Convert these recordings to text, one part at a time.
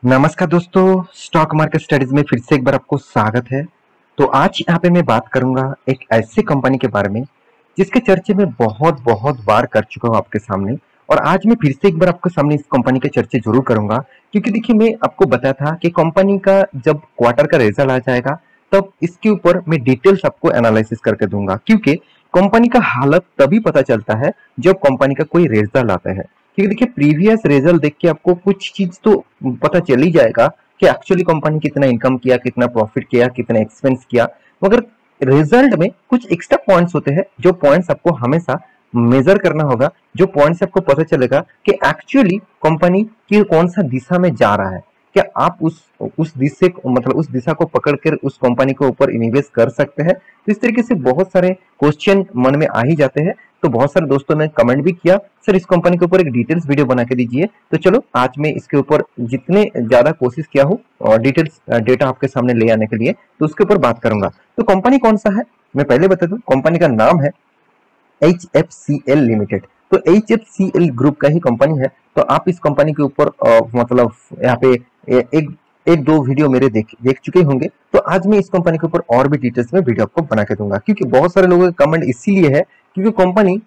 नमस्कार दोस्तों, stock market studies में फिर से एक बार आपको स्वागत है। तो आज यहाँ पे मैं बात करूंगा एक ऐसी कंपनी के बारे में जिसके चर्चे में बहुत बहुत बार कर चुका हूँ आपके सामने। और आज मैं फिर से एक बार आपके सामने इस कंपनी के चर्चे जरूर करूंगा, क्योंकि देखिए मैं आपको बताया था कि कंपनी का जब क्वार्टर का रिजल्ट आ जाएगा तब इसके ऊपर मैं डिटेल्स आपको एनालिसिस करके दूंगा, क्योंकि कंपनी का हालत तभी पता चलता है जब कंपनी का कोई रिजल्ट आता है। क्योंकि देखिए प्रीवियस रिजल्ट देख के आपको कुछ चीज तो पता चल ही जाएगा कि एक्चुअली कंपनी कितना इनकम किया, कितना प्रॉफिट किया, कितना एक्सपेंस किया। मगर रिजल्ट में कुछ एक्स्ट्रा पॉइंट्स होते हैं जो पॉइंट्स आपको हमेशा मेजर करना होगा, जो पॉइंट्स आपको पता चलेगा कि एक्चुअली कंपनी की कौन सा दिशा में जा रहा है। क्या आप उस दिशा मतलब उस दिशा को पकड़कर उस कंपनी के ऊपर इन्वेस्ट कर सकते हैं। तो इस तरीके से बहुत सारे क्वेश्चन मन में आ ही जाते हैं। तो बहुत सारे दोस्तों ने कमेंट भी किया, सर इस कंपनी के ऊपर एक डिटेल्स वीडियो बना के दीजिए। तो चलो आज मैं इसके ऊपर जितने ज्यादा कोशिश किया हूँ और डिटेल्स डेटा आपके सामने ले आने के लिए, तो उसके ऊपर बात करूंगा। तो कंपनी कौन सा है मैं पहले बता दूं, कंपनी का नाम है HFCL लिमिटेड। तो HFCL ग्रुप का ही कंपनी है। तो आप इस कंपनी के ऊपर मतलब यहाँ पे एक एक दो वीडियो मेरे देख चुके होंगे। तो आज मैं इस कंपनी के ऊपर और भी डिटेल्स में वीडियो आपको बना के दूंगा, क्योंकि बहुत सारे लोगों के कमेंट इसीलिए है क्योंकि कंपनी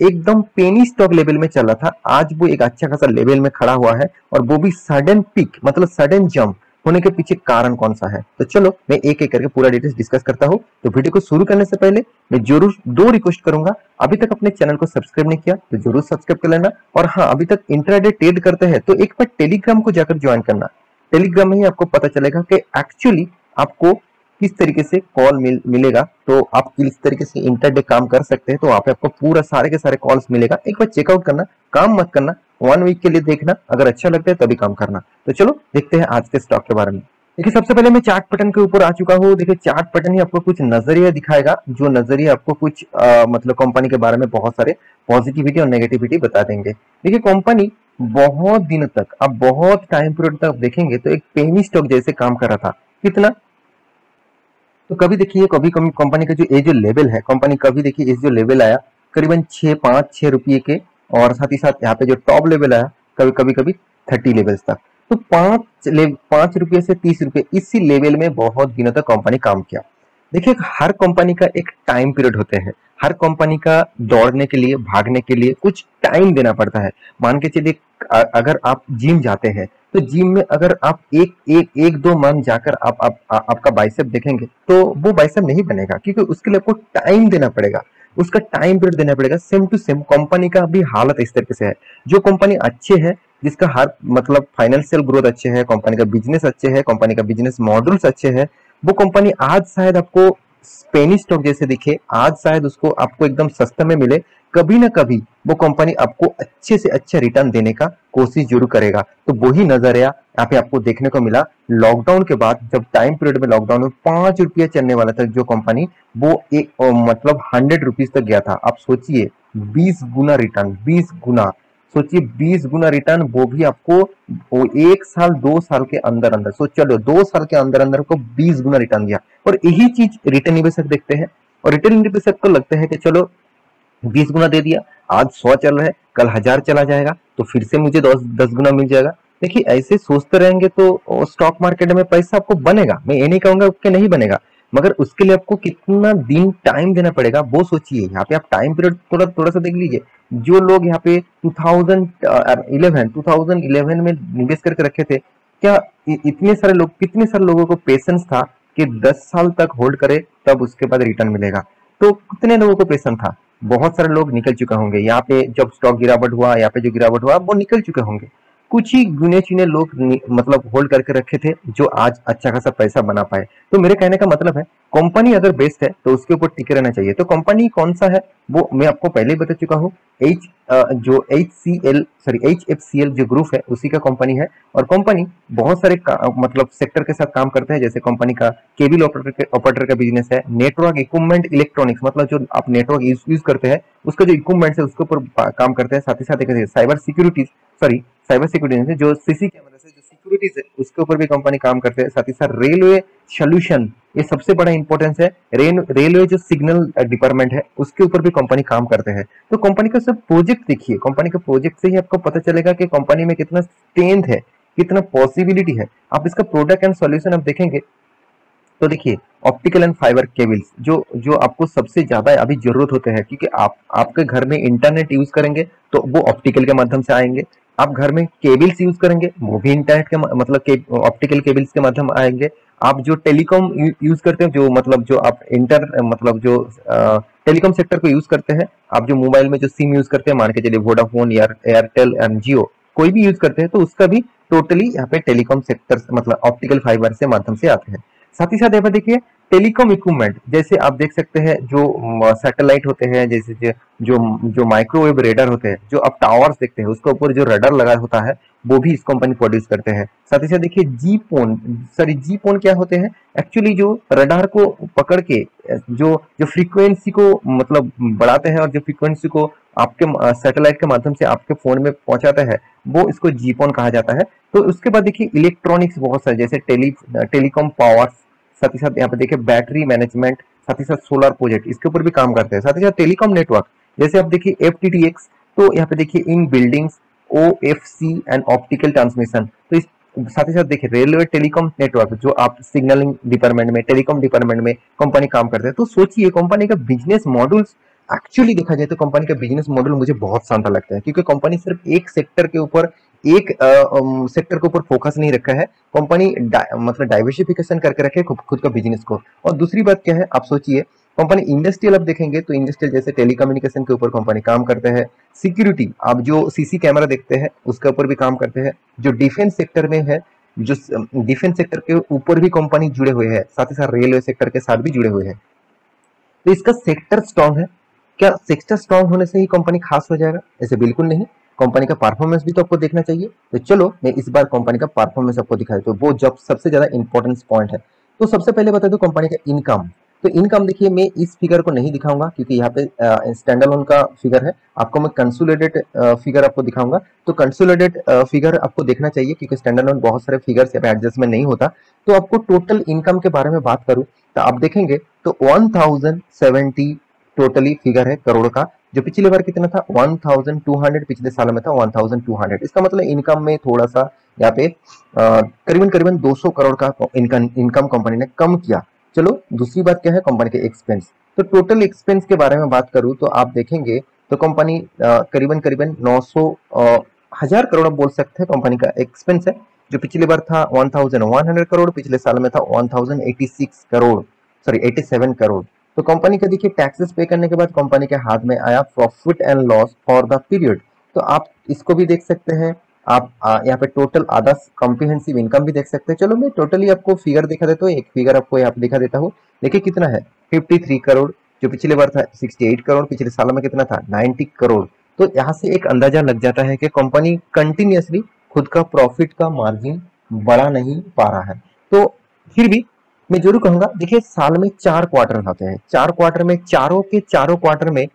एकदम पेनी स्टॉक लेवल में चल रहा था। आज वो एक अच्छा खासा लेवल में खड़ा हुआ है, और वो भी सडन पिक मतलब सडन जंप होने के पीछे कारण कौन सा है। तो चलो मैं एक एक करके पूरा डिटेल्स डिस्कस करता हूँ। तो वीडियो को शुरू करने से पहले मैं जरूर दो रिक्वेस्ट करूंगा। अभी तक अपने चैनल को सब्सक्राइब नहीं किया तो जरूर सब्सक्राइब कर लेना। और हाँ, अभी तक इंट्राडे ट्रेड करते हैं तो एक बार टेलीग्राम को जाकर ज्वाइन करना। टेलीग्राम में ही आपको पता चलेगा कि एक्चुअली आपको किस तरीके से कॉल मिलेगा। तो आप किस तरीके से इंटरडे काम कर सकते हैं। तो वहाँ पे आपको पूरा सारे के सारे कॉल्स मिलेगा। एक बार चेकआउट करना, काम मत करना, 1 वीक के लिए देखना, अगर अच्छा लगता है तभी काम करना। तो चलो देखते हैं आज के स्टॉक के बारे में। देखिए सबसे पहले मैं चार्ट पैटर्न के ऊपर आ चुका हूँ। देखिए चार्ट पैटर्न ही आपको कुछ नजरिया दिखाएगा, जो नजरिया आपको कुछ मतलब कंपनी के बारे में बहुत सारे पॉजिटिविटी और नेगेटिविटी बता देंगे। देखिए कंपनी बहुत दिनों तक, अब बहुत टाइम पीरियड तक देखेंगे तो एक पेनी स्टॉक जैसे काम कर रहा था। कितना, तो कभी देखिए कभी कंपनी का जो ये जो लेवल है, कंपनी कभी देखिए इस जो लेवल आया करीबन 6 5 6 रुपये के, और साथ ही साथ यहाँ पे जो टॉप लेवल आया कभी कभी कभी 30 लेवल्स तक। तो 5 रुपये से 30 रुपये इसी लेवल में बहुत दिनों तक कंपनी काम किया। देखिए हर कंपनी का एक टाइम पीरियड होते हैं। हर कंपनी का दौड़ने के लिए, भागने के लिए कुछ टाइम देना पड़ता है। मान के चलिए अगर आप जिम जाते हैं तो जिम में अगर आप एक दो मंथ जाकर आपका बाइसेप देखेंगे तो वो बाइसेप नहीं बनेगा, क्योंकि उसके लिए आपको टाइम देना पड़ेगा, उसका टाइम पीरियड देना पड़ेगा। सेम टू सेम कंपनी का भी हालत इस तरीके से है। जो कंपनी अच्छे है, जिसका हर मतलब फाइनेंशियल ग्रोथ अच्छे है, कंपनी का बिजनेस अच्छे है, कंपनी का बिजनेस मॉडल्स अच्छे है, वो कंपनी आज शायद आपको पेनी स्टॉक जैसे दिखे, आज शायद उसको आपको एकदम सस्ते में मिले। कभी ना कभी वो कंपनी आपको अच्छे से अच्छा रिटर्न देने का कोशिश जरूर करेगा। तो वही नजरिया यहाँ पे आपको देखने को मिला लॉकडाउन के बाद, जब टाइम पीरियड में लॉकडाउन में 5 रुपये चलने वाला था जो कंपनी, वो एक मतलब 100 रुपीज तक गया था। आप सोचिए 20 गुना रिटर्न, 20 गुना, सोचिए 20 गुना रिटर्न, वो भी आपको वो 1 साल 2 साल के अंदर अंदर, सोच चलो 2 साल के अंदर अंदर को 20 गुना रिटर्न दिया। और यही चीज रिटेल निवेशक देखते हैं, और रिटेल निवेशक को लगता है कि चलो 20 गुना दे दिया, आज 100 चल रहा है, कल 1000 चला जाएगा तो फिर से मुझे 10 गुना मिल जाएगा। देखिए ऐसे सोचते रहेंगे तो स्टॉक मार्केट में पैसा आपको बनेगा, मैं ये नहीं कहूंगा कि नहीं बनेगा, मगर उसके लिए आपको कितना दिन टाइम देना पड़ेगा वो सोचिए। यहाँ पे आप टाइम पीरियड थोड़ा थोड़ा सा देख लीजिए। जो लोग यहाँ पे 2011 में निवेश करके रखे थे, क्या इतने सारे लोग, कितने सारे लोगों को पेशेंस था कि 10 साल तक होल्ड करे तब उसके बाद रिटर्न मिलेगा। तो कितने लोगों को पेशेंस था, बहुत सारे लोग निकल चुके होंगे। यहाँ पे जब स्टॉक गिरावट हुआ, यहाँ पे जो गिरावट हुआ वो निकल चुके होंगे। कुछ ही गिने चुने लोग मतलब होल्ड करके रखे थे जो आज अच्छा खासा पैसा बना पाए। तो मेरे कहने का मतलब है कंपनी अगर बेस्ट है तो उसके ऊपर टिके रहना चाहिए। तो कंपनी कौन सा है वो मैं आपको पहले ही बता चुका हूँ। जो HFCL जो ग्रुप है उसी का कंपनी है। और कंपनी बहुत सारे मतलब सेक्टर के साथ काम करते हैं। जैसे कंपनी का केबल ऑपरेटर का बिजनेस है, नेटवर्क इक्विपमेंट इलेक्ट्रॉनिक्स मतलब जो आप नेटवर्क यूज करते हैं उसका जो इक्विपमेंट है उसके ऊपर काम करते हैं। साथ ही साथ एक साइबर सिक्योरिटी जो सीसी कैमरा से जो सिक्योरिटीज है उसके ऊपर भी कंपनी काम करते हैं। साथ ही साथ रेलवे सोल्यूशन, ये सबसे बड़ा इंपॉर्टेंस है। रेलवे जो सिग्नल डिपार्टमेंट है उसके ऊपर भी कंपनी काम करते हैं। तो कंपनी का सब प्रोजेक्ट देखिए, कंपनी के प्रोजेक्ट से ही आपको पता चलेगा कि कंपनी में कितना स्ट्रेंथ है, कितना पॉसिबिलिटी है। आप इसका प्रोडक्ट एंड सॉल्यूशन आप देखेंगे तो देखिए, ऑप्टिकल एंड फाइबर केबल्स जो जो आपको सबसे ज्यादा अभी जरूरत होते हैं, क्योंकि आप आपके घर में इंटरनेट यूज करेंगे तो वो ऑप्टिकल के माध्यम से आएंगे। आप घर में केबल्स यूज करेंगे वो भी इंटरनेट के मतलब के ऑप्टिकल केबल्स के माध्यम आएंगे। आप जो टेलीकॉम यूज करते हैं, जो मतलब जो आप मतलब जो टेलीकॉम सेक्टर को यूज करते हैं, आप जो मोबाइल में जो सिम यूज करते हैं, मान के चलिए वोडाफोन या एयरटेल एंड जियो, कोई भी यूज करते हैं, तो उसका भी टोटली यहाँ पे टेलीकॉम सेक्टर मतलब ऑप्टिकल फाइबर से माध्यम से आते हैं। साथ ही साथ यहाँ पर देखिए टेलीकॉम इक्विपमेंट, जैसे आप देख सकते हैं जो सैटेलाइट होते हैं, जैसे जो जो माइक्रोवेव रेडर होते हैं, जो आप टावर्स देखते हैं उसके ऊपर जो रडार लगा होता है, वो भी इस कंपनी प्रोड्यूस करते हैं। साथ ही साथ देखिए जी पोन क्या होते हैं, एक्चुअली जो रडार को पकड़ के जो जो फ्रीक्वेंसी को मतलब बढ़ाते हैं और जो फ्रीक्वेंसी को आपके सैटेलाइट के माध्यम से आपके फोन में पहुंचाता है, वो इसको जीपोन कहा जाता है। तो उसके बाद देखिए इलेक्ट्रॉनिक्स बहुत सारे, जैसे टेलीकॉम पावर, साथ ही साथ यहाँ पे देखिए बैटरी मैनेजमेंट, साथ ही साथ सोलर प्रोजेक्ट, इसके ऊपर भी काम करते हैं। साथ ही साथ टेलीकॉम नेटवर्क, जैसे आप देखिए FTTX, तो यहाँ पे देखिए इन buildings OFC and optical transmission. तो इस साथ ही साथ देखिए रेलवे टेलीकॉम नेटवर्क, जो आप सिग्नलिंग डिपार्टमेंट में, टेलीकॉम डिपार्टमेंट में कंपनी काम करते हैं। तो सोचिए कंपनी का बिजनेस मॉडल, एक्चुअली देखा जाए तो कंपनी का बिजनेस मॉडल मुझे बहुत शानदार लगता है, क्योंकि कंपनी सिर्फ एक सेक्टर के ऊपर एक सेक्टर के ऊपर फोकस नहीं रखा है। कंपनी मतलब डाइवर्सिफिकेशन करके रखे खुद का बिजनेस को। और दूसरी बात क्या है, आप सोचिए कंपनी इंडस्ट्रियल, अब देखेंगे तो इंडस्ट्रियल जैसे टेलीकम्युनिकेशन के ऊपर कंपनी काम करते हैं। सिक्योरिटी, आप जो CC कैमरा देखते हैं उसके ऊपर भी काम करते हैं। जो डिफेंस सेक्टर में है, जो डिफेंस सेक्टर के ऊपर भी कंपनी जुड़े हुए हैं, साथ ही साथ रेलवे सेक्टर के साथ भी जुड़े हुए हैं। तो इसका सेक्टर स्ट्रांग है। क्या सेक्टर स्ट्रांग होने से ही कंपनी खास हो जाएगा? ऐसे बिल्कुल नहीं। कंपनी का परफॉर्मेंस भी तो आपको देखना चाहिए। तो चलो मैं इस बार कंपनी का परफॉर्मेंस आपको दिखाई, तो वो जब सबसे ज्यादा इंपॉर्टेंट पॉइंट है। तो सबसे पहले बता दो कंपनी का इनकम। तो इनकम देखिए, मैं इस फिगर को नहीं दिखाऊंगा क्योंकि यहाँ पे स्टैंड अलोन का फिगर है। आपको मैं कंसोलिडेट फिगर आपको दिखाऊंगा। तो कंसोलिडेट फिगर आपको देखना चाहिए, क्योंकि स्टैंड अलोन बहुत सारे फिगर से एडजस्टमेंट नहीं होता। तो आपको टोटल इनकम के बारे में बात करूं तो आप देखेंगे तो 1070 टोटली फिगर है करोड़ का। जो पिछले बार कितना था 1200, पिछले साल में था 1200। इसका मतलब इनकम में थोड़ा सा यहाँ पे करीबन करीबन 200 करोड़ का इनकम कंपनी ने कम किया। चलो दूसरी बात क्या है, कंपनी के एक्सपेंस। तो टोटल एक्सपेंस के बारे में बात करूं तो आप देखेंगे तो कंपनी करीबन करीबन 900 हजार करोड़ बोल सकते हैं कंपनी का एक्सपेंस है। जो पिछली बार था 1100 करोड़, पिछले साल में था 1086 करोड़, सॉरी 87 करोड़। तो कंपनी का देखिए टैक्सेस पे करने के बाद कंपनी के हाथ में आया profit and loss for the period. तो आप इसको भी देख सकते हैं। आप यहाँ पे टोटल अदर्स कॉम्प्रिहेंसिव इनकम भी देख सकते हैं। चलो मैं टोटली आपको फिगर दिखा देता हूँ, एक फिगर आपको यहाँ पे दिखा देता हूँ। देखिए कितना है 53 करोड़, जो पिछले बार था 68 करोड़, पिछले साल में कितना था 90 करोड़। तो यहाँ से एक अंदाजा लग जाता है कि कंपनी कंटिन्यूअसली खुद का प्रॉफिट का मार्जिन बढ़ा नहीं पा रहा है। तो फिर भी मैं जरूर कहूंगा, देखिए साल में 4 क्वार्टर आते हैं, 4 क्वार्टर में चारों के चारों क्वार्टर में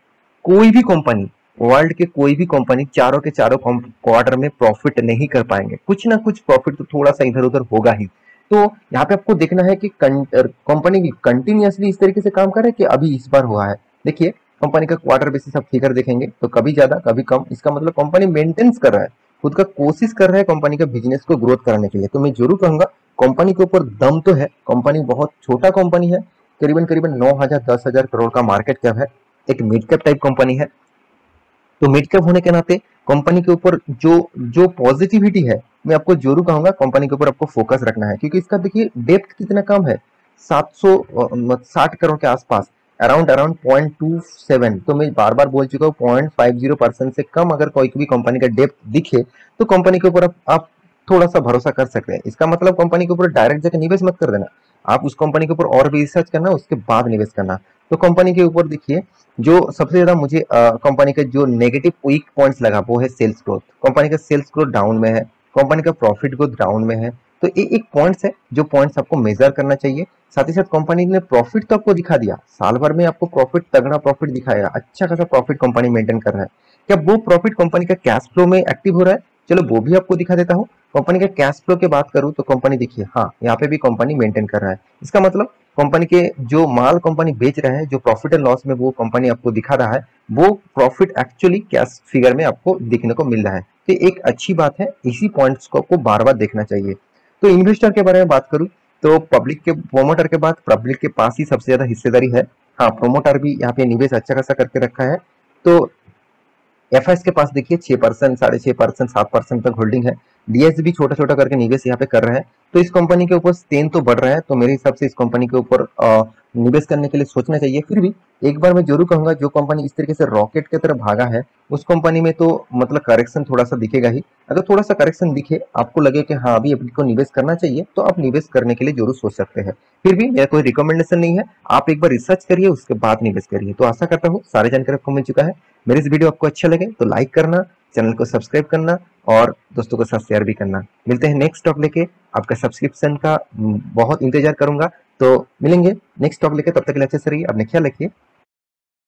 कोई भी कंपनी, वर्ल्ड के कोई भी कंपनी चारों के चारों क्वार्टर में प्रॉफिट नहीं कर पाएंगे। कुछ ना कुछ प्रॉफिट तो थोड़ा सा इधर उधर होगा ही। तो यहाँ पे आपको देखना है कि कंपनी भी कंटिन्यूअसली इस तरीके से काम कर रहा है कि अभी इस बार हुआ है। देखिए कंपनी का क्वार्टर बेसिस आप फिगर देखेंगे तो कभी ज्यादा कभी कम, इसका मतलब कंपनी मेंटेन्स कर रहा है, खुद का कोशिश कर रहा है कंपनी का बिजनेस को ग्रोथ करने के लिए। तो मैं जरूर कहूंगा कंपनी के ऊपर दम तो है। कंपनी बहुत छोटा कंपनी है, करीबन करीबन 9,000 10,000 करोड़ का मार्केट कैप है, एक मिड कैप टाइप कंपनी है। तो मिड कैप होने के नाते कंपनी के ऊपर जो जो पॉजिटिविटी है, मैं आपको जरूर कहूंगा कंपनी के ऊपर आपको फोकस रखना है, क्योंकि इसका देखिए डेप्थ कितना कम है, 760 करोड़ के आसपास, अराउंड अराउंड 0.27। तो मैं बार बार बोल चुका हूँ 0.50% से कम अगर कोई भी कंपनी का डेप्थ दिखे तो कंपनी के ऊपर आप थोड़ा सा भरोसा कर सकते हैं। इसका मतलब कंपनी के ऊपर डायरेक्ट जाकर निवेश मत कर देना, आप उस कंपनी के ऊपर और भी रिसर्च करना, उसके बाद निवेश करना। तो कंपनी के ऊपर देखिए जो सबसे ज्यादा मुझे कंपनी के जो नेगेटिव वीक पॉइंट्स लगा वो है सेल्स ग्रोथ। कंपनी का सेल्स ग्रोथ डाउन में है, कंपनी का प्रॉफिट ग्रोथ डाउन में है। तो ये एक पॉइंट्स है जो पॉइंट्स आपको मेजर करना चाहिए। साथ ही साथ कंपनी ने प्रॉफिट तो आपको दिखा दिया, साल भर में आपको प्रॉफिट, तगड़ा प्रॉफिट दिखाया, अच्छा खासा प्रॉफिट कंपनी मेंटेन कर रहा है। क्या वो प्रॉफिट कंपनी का कैश फ्लो में एक्टिव हो रहा है? चलो वो भी आपको दिखा देता हूँ। कंपनी के कैश फ्लो की बात करूं तो कंपनी देखिए, हाँ यहाँ पे भी कंपनी मेंटेन कर रहा है। इसका मतलब कंपनी के जो माल कंपनी बेच रहा है, जो प्रॉफिट एंड लॉस में वो कंपनी आपको दिखा रहा है, वो प्रॉफिट एक्चुअली कैश फिगर में आपको देखने को मिल रहा है। तो एक अच्छी बात है, इसी पॉइंट्स को आपको बार बार देखना चाहिए। तो इन्वेस्टर के बारे में बात करूं तो पब्लिक के प्रोमोटर के बाद पब्लिक के पास ही सबसे ज्यादा हिस्सेदारी है। हाँ, प्रोमोटर भी यहाँ पे निवेश अच्छा खासा करके रखा है। तो एफएस के पास देखिए 6%, 6.5%, 7% तक होल्डिंग है। डीएस भी छोटा छोटा करके निवेश यहाँ पे कर रहा है। तो इस कंपनी के ऊपर स्ट्रेन तो बढ़ रहा है, तो मेरे हिसाब से इस कंपनी के ऊपर निवेश करने के लिए सोचना चाहिए। फिर भी एक बार मैं जरूर कहूंगा, जो कंपनी इस तरीके से रॉकेट की तरह भागा है, उस कंपनी में तो मतलब करेक्शन थोड़ा सा दिखेगा ही। अगर थोड़ा सा करेक्शन दिखे, आपको लगे कि हाँ अभी को निवेश करना चाहिए, तो आप निवेश करने के लिए जरूर सोच सकते हैं। फिर भी मेरा कोई रिकमेंडेशन नहीं है, आप एक बार रिसर्च करिए, उसके बाद निवेश करिए। तो आशा करता हूँ सारी जानकारी आपको मिल चुका है। मेरे इस वीडियो आपको अच्छा लगे तो लाइक करना, चैनल को सब्सक्राइब करना और दोस्तों के साथ शेयर भी करना। मिलते हैं नेक्स्ट टॉक लेके, आपका सब्सक्रिप्शन का बहुत इंतजार करूंगा। तो मिलेंगे नेक्स्ट टॉक लेके, तब तक के लिए अच्छे से रहिए, अपने ख्याल रखिए।